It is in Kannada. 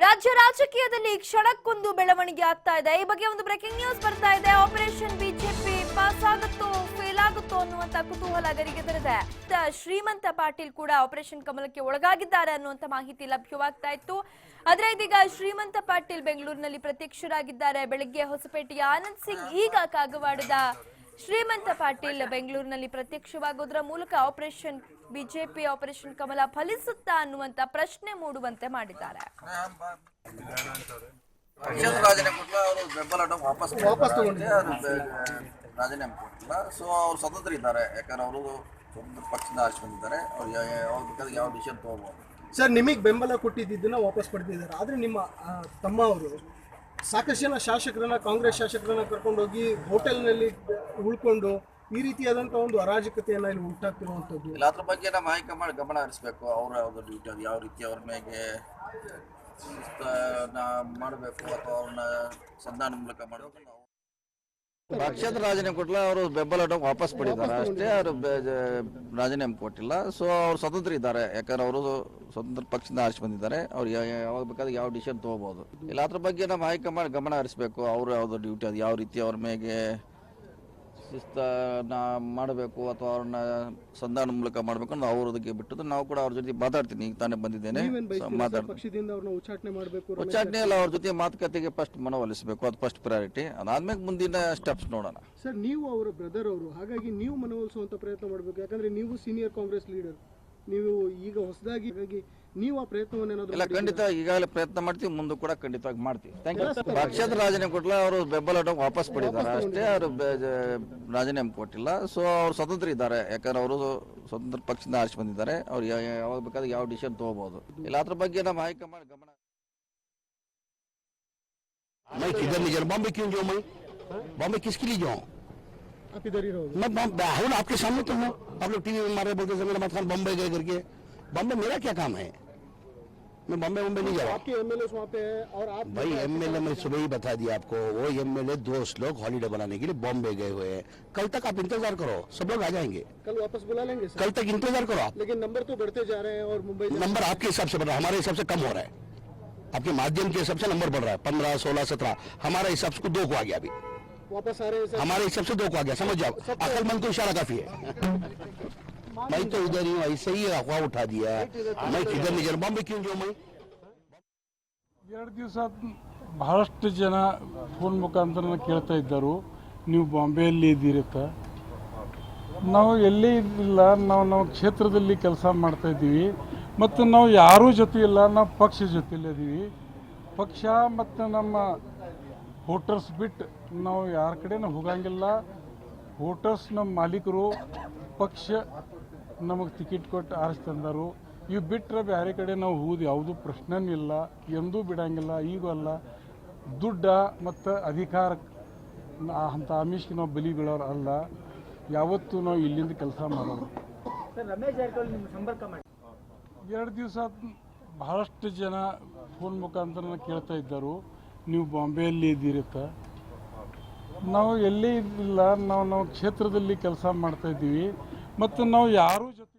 ರಾಜ್ಯ ರಾಜಕೀಯದಲ್ಲಿ ಕ್ಷಣಕ್ಕೊಂದು ಬೆಳವಣಿಗೆ ಆಗ್ತಾ ಇದೆ. ಈ ಬಗ್ಗೆ ಒಂದು ಬ್ರೇಕಿಂಗ್ ನ್ಯೂಸ್ ಬರ್ತಾ ಇದೆ. ಆಪರೇಷನ್ ಬಿಜೆಪಿ ಪಾಸ್ ಆಗುತ್ತೋ ಫೇಲ್ ಆಗುತ್ತೋ ಅನ್ನುವಂತ ಕುತೂಹಲ ಗರಿಗೆದರಿದೆ. ಶ್ರೀಮಂತ ಪಾಟೀಲ್ ಕೂಡ ಆಪರೇಷನ್ ಕಮಲಕ್ಕೆ ಒಳಗಾಗಿದ್ದಾರೆ ಅನ್ನುವಂತ ಮಾಹಿತಿ ಲಭ್ಯವಾಗ್ತಾ ಇತ್ತು. ಆದ್ರೆ ಇದೀಗ ಶ್ರೀಮಂತ ಪಾಟೀಲ್ ಬೆಂಗಳೂರಿನಲ್ಲಿ ಪ್ರತ್ಯಕ್ಷರಾಗಿದ್ದಾರೆ. ಬೆಳಗ್ಗೆ ಹೊಸಪೇಟೆಯ ಆನಂದ್ ಸಿಂಗ್, ಈಗ ಕಾಗವಾಡದ ಶ್ರೀಮಂತ ಪಾಟೀಲ್ ಬೆಂಗಳೂರಿನಲ್ಲಿ ಪ್ರತ್ಯಕ್ಷವಾಗೋದ್ರ ಮೂಲಕ ಆಪರೇಷನ್ ಬಿಜೆಪಿ ಆಪರೇಷನ್ ಕಮಲ ಫಲಿಸುತ್ತಾ ಅನ್ನುವಂತ ಪ್ರಶ್ನೆ ಮೂಡುವಂತೆ ಮಾಡಿದ್ದಾರೆ. ರಾಜೀನಾಮೆ ಕೊಟ್ಟಿಲ್ಲ. ಸೊ ಅವ್ರು ಸ್ವತಂತ್ರ ಇದ್ದಾರೆ, ಯಾಕಂದ್ರೆ ಅವರು ಸ್ವತಂತ್ರ ಪಕ್ಷದಿಂದ ಆರಿಸಿ ಬಂದಿದ್ದಾರೆ. ಅವ್ರು ಯಾವಾಗ ಬೇಕಾದ್ರೆ ಯಾವ ಡಿಸಿಷನ್ ತಗೋಬಹುದು. ಸರ್, ನಿಮಗೆ ಬೆಂಬಲ ಕೊಟ್ಟಿದ್ದನ್ನ ವಾಪಸ್ ಪಡೆದಿದ್ದಾರೆ. ಆದರೆ ನಿಮ್ಮ ತಮ್ಮ ಅವರು ಸಾಕಷ್ಟು ಜನ ಶಾಸಕರನ್ನ, ಕಾಂಗ್ರೆಸ್ ಶಾಸಕರನ್ನ ಕರ್ಕೊಂಡೋಗಿ ಹೋಟೆಲ್ನಲ್ಲಿ ಉಳ್ಕೊಂಡು ಈ ರೀತಿಯಾದಂಥ ಒಂದು ಅರಾಜಕತೆಯನ್ನು ಇಲ್ಲಿ ಉಂಟಾಗ್ತಿರುವಂಥದ್ದು. ಇಲ್ಲ, ಅದ್ರ ಬಗ್ಗೆ ನಮ್ಮ ಹೈಕಮಾಂಡ್ ಗಮನ ಹರಿಸಬೇಕು. ಅವ್ರ ಯಾವ್ದು ಡ್ಯೂಟಿ ಅದು ಯಾವ ರೀತಿ ಅವ್ರ ಮೇಲೆ ಮಾಡಬೇಕು ಅಥವಾ ಅವ್ರನ್ನ ಸಂಧಾನ ಮೂಲಕ ಮಾಡಬೇಕು. ನಾವು ಪಕ್ಷದ ರಾಜೀನಾಮೆ ಕೊಟ್ಟಿಲ್ಲ, ಅವರು ಬೆಂಬಲ ವಾಪಸ್ ಪಡೆದಿದ್ದಾರೆ ಅಷ್ಟೇ. ಅವರು ರಾಜೀನಾಮೆ ಕೊಟ್ಟಿಲ್ಲ. ಸೊ ಅವ್ರು ಸ್ವತಂತ್ರ ಇದ್ದಾರೆ, ಯಾಕಂದ್ರೆ ಅವರು ಸ್ವತಂತ್ರ ಪಕ್ಷದಿಂದ ಆರಿಸಿ ಬಂದಿದ್ದಾರೆ. ಅವ್ರು ಯಾವಾಗ ಬೇಕಾದ್ರೆ ಯಾವ ಡಿಸಿಷನ್ ತಗೋಬಹುದು. ಇಲ್ಲ, ಅದ್ರ ಬಗ್ಗೆ ನಮ್ಮ ಹೈಕಮಾಂಡ್ ಗಮನ ಹರಿಸಬೇಕು. ಅವ್ರು ಯಾವ್ದು ಡ್ಯೂಟಿ ಅದು ಯಾವ ರೀತಿ ಅವ್ರ ಮೇಲೆ ಶಿಸ್ತನ್ನ ಮಾಡಬೇಕು ಅಥವಾ ಅವ್ರನ್ನ ಸಂಧಾನ ಮೂಲಕ ಮಾಡಬೇಕು ಅನ್ನೋ ಅವ್ರದಕ್ಕೆ ಬಿಟ್ಟು ನಾವು ಕೂಡ ಅವ್ರ ಜೊತೆ ಮಾತಾಡ್ತೀನಿ. ಈಗ ತಾನೇ ಬಂದಿದ್ದೇನೆ, ಉಚ್ಚಾಟನೆ ಇಲ್ಲ, ಅವ್ರ ಜೊತೆ ಮಾತುಕತೆಗೆ ಫಸ್ಟ್ ಮನವೊಲಿಸಬೇಕು. ಅದು ಫಸ್ಟ್ ಪ್ರಯಾರಿಟಿ. ಅದಾದ್ಮೇಲೆ ಮುಂದಿನ ಸ್ಟೆಪ್ಸ್ ನೋಡೋಣ. ಸರ್, ನೀವು ಅವರ ಬ್ರದರ್ ಅವರು, ಹಾಗಾಗಿ ನೀವು ಮನವೊಲಿಸುವಂತ ಪ್ರಯತ್ನ ಮಾಡಬೇಕು. ಯಾಕಂದ್ರೆ ನೀವು ಸೀನಿಯರ್ ಕಾಂಗ್ರೆಸ್ ಲೀಡರ್, ನೀವು ಈಗ ಹೊಸದಾಗಿ, ಹಾಗಾಗಿ ನೀವು ಆ ಪ್ರಯತ್ನವನ್ನು ಇಲ್ಲ, ಖಂಡಿತ ಈಗಾಗಲೇ ಪ್ರಯತ್ನ ಮಾಡ್ತೀವಿ, ಮುಂದೆ ಕೂಡ ಖಂಡಿತವಾಗಿ ಮಾಡ್ತೀವಿ. ಪಕ್ಷದ ರಾಜೀನಾಮೆ ಕೊಟ್ಟಿಲ್ಲ, ಅವರು ಬೆಂಬಲ ವಾಪಸ್ ಪಡೆದಿದ್ದಾರೆ ಅಷ್ಟೇ. ಅವರು ರಾಜೀನಾಮೆ ಕೊಟ್ಟಿಲ್ಲ. ಸೊ ಅವ್ರು ಸ್ವತಂತ್ರ ಇದ್ದಾರೆ, ಯಾಕಂದ್ರೆ ಅವರು ಸ್ವತಂತ್ರ ಪಕ್ಷದಿಂದ ಆರಿಸಿ ಬಂದಿದ್ದಾರೆ. ಅವ್ರು ಯಾವಾಗ ಬೇಕಾದ್ರೆ ಯಾವ ಡಿಸಿಷನ್ ತಗೋಬಹುದು. ಇಲ್ಲ, ಅದ್ರ ಬಗ್ಗೆ ನಮ್ಮ ಹೈಕಮಾಂಡ್ ಗಮನ. बॉम्बे क्यों जाऊँ मैं? बॉम्बे किसके लिए जाऊँ? आप इधर ही रहो। मैं हूँ ना, आपके सामने तो हूँ। आप लोग टीवी में मारे बोलते जमीन अहमद खान बॉम्बे गए करके। बॉम्बे मेरा क्या काम है? मैं बॉम्बे नहीं जा रहा। आपके एमएलए वहाँ पे है और आप भाई एमएलए मैंने सुबह ही बता दिया आपको, वो एमएलए दोस्त लोग हॉलीडे बनाने के लिए बॉम्बे गए हुए हैं। कल तक आप इंतजार करो, सब लोग आ जाएंगे। कल वापस बुला लेंगे सर। कल तक इंतजार करो आप। लेकिन नंबर तो बढ़ते जा रहे हैं और मुंबई नंबर आपके हिसाब से बढ़ रहा है, हमारे हिसाब से कम हो रहा है। आपके माध्यम के हिसाब से नंबर बढ़ रहा है, 15, 16, 17। हमारे हिसाब से 2 को आ गया अभी, वापस आ रहे हैं। हमारे हिसाब से 2 को आ गया, समझ जाओ। अक्लमंद को इशारा काफी है। मैं तो इधर ही हूँ, ऐसे ही अफवाह उठा दिया। मैं किधर नहीं जा रहा, बॉम्बे क्यों जाऊँ मैं? 2 ದಿವಸ ಬಹಳಷ್ಟು ಜನ ಫೋನ್ ಮುಖಾಂತರ ಕೇಳ್ತಾ ಇದ್ದರು, ನೀವು ಬಾಂಬೆಯಲ್ಲಿ ಇದ್ದೀರತ್ತ. ನಾವು ಎಲ್ಲೇ ಇದ್ದಿಲ್ಲ, ನಾವು ಕ್ಷೇತ್ರದಲ್ಲಿ ಕೆಲಸ ಮಾಡ್ತಾ ಇದ್ದೀವಿ. ಮತ್ತು ನಾವು ಯಾರೂ ಜೊತೆ ಇಲ್ಲ, ನಾವು ಪಕ್ಷ ಜೊತೆಲಿದ್ದೀವಿ. ಪಕ್ಷ ಮತ್ತು ನಮ್ಮ ವೋಟರ್ಸ್ ಬಿಟ್ಟು ನಾವು ಯಾರ ಕಡೆನೂ ಹೋಗಂಗಿಲ್ಲ. ವೋಟರ್ಸ್ ನಮ್ಮ ಮಾಲೀಕರು, ಪಕ್ಷ ನಮಗೆ ಟಿಕೆಟ್ ಕೊಟ್ಟು ಆರಿಸಿ ತಂದರು. ಇವು ಬಿಟ್ಟರೆ ಬೇರೆ ಕಡೆ ನಾವು ಹೋಗೋದು ಯಾವುದೂ ಪ್ರಶ್ನೆನಿಲ್ಲ, ಎಂದೂ ಬಿಡಂಗಿಲ್ಲ. ಈಗೂ ಅಲ್ಲ, ದುಡ್ಡ ಮತ್ತು ಅಧಿಕಾರ ಅಂಥ ಆಮಿಷಕ್ಕೆ ನಾವು ಬಲಿ ಬೀಳೋರು ಅಲ್ಲ. ಯಾವತ್ತೂ ನಾವು ಇಲ್ಲಿಂದ ಕೆಲಸ ಮಾಡೋರು. 2 ದಿವಸ ಬಹಳಷ್ಟು ಜನ ಫೋನ್ ಮುಖಾಂತರ ಕೇಳ್ತಾ ಇದ್ದರು, ನೀವು ಬಾಂಬೆಯಲ್ಲಿ ಇದ್ದೀರತ್ತ. ನಾವು ಎಲ್ಲೇ ಇದ್ದಿಲ್ಲ, ನಾವು ಕ್ಷೇತ್ರದಲ್ಲಿ ಕೆಲಸ ಮಾಡ್ತಾ ಇದ್ದೀವಿ. ಮತ್ತು ನಾವು ಯಾರೂ ಜೊತೆ